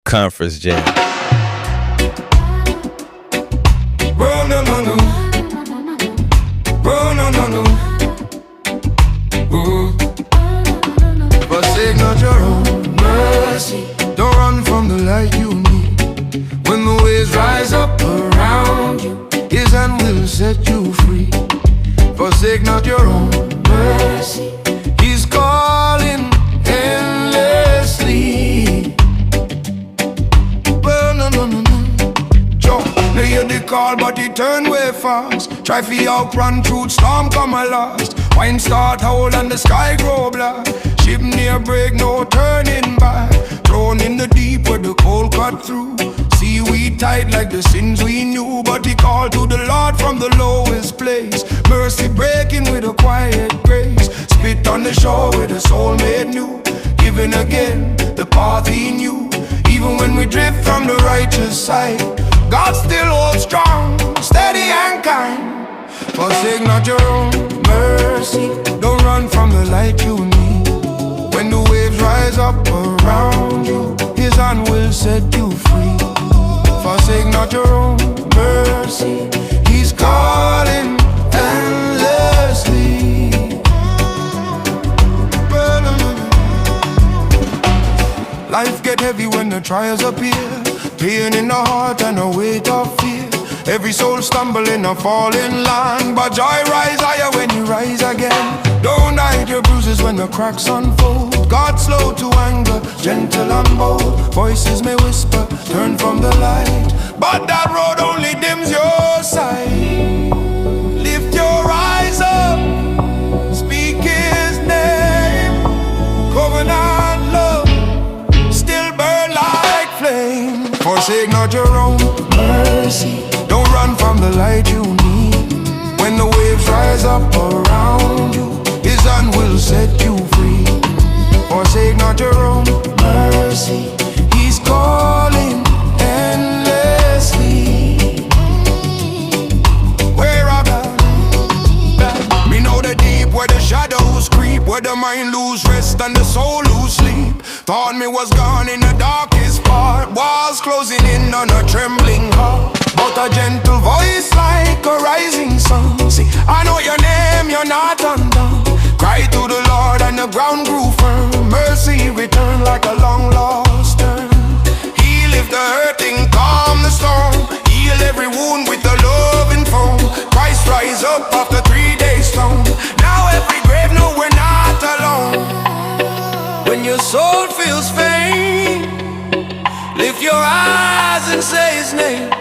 conference jam. Forsake not your own mercy. Don't run from the light you need. When the waves rise up around you, His hand will set you free. Forsake not your own mercy. He's calling endlessly. Well, no. Joe, they hear the call, but he turn way fast. Try fi outrun through storm, come a last. Wine start howl and the sky grow black. Ship near break, no turning back. Thrown in the deep where the cold cut through. Seaweed tight like the sins we knew. But he called to the Lord from the lowest place. Mercy breaking with a quiet grace. Spit on the shore with a soul made new. Giving again the path he knew. Even when we drift from the righteous side, God still holds strong, steady and kind. Forsake not your own mercy. Don't run from the light you need. When the waves rise up around you, His hand will set you free. Forsake not your own mercy. He's calling endlessly. Life get heavy when the trials appear. Pain in the heart and a weight of fear. Every soul stumble in a falling land, but joy rise higher when you rise again. Don't hide your bruises when the cracks unfold. God slow to anger, gentle and bold. Voices may whisper, turn from the light, but that road only dims your sight. Lift your eyes up, speak His name. Covenant love still burn like flame. Forsake not your own mercy. Don't run from the light you need. When the waves rise up around you, His hand will set you free. Forsake not your own mercy. He's calling endlessly. Where I got me know the deep where the shadows creep, where the mind lose rest and the soul lose sleep. Thought me was gone in the darkest part. Walls closing in on a trembling heart. But a gentle voice like a rising sun. See, I know your name, you're not undone. Cry to the Lord and the ground grew firm. Mercy returned like a long lost turn. He lift the hurting, calm the storm. Heal every wound with the loving foam. Christ rise up after 3 days stone. Now every grave know we're not alone. When your soul feels faint, lift your eyes and say His name.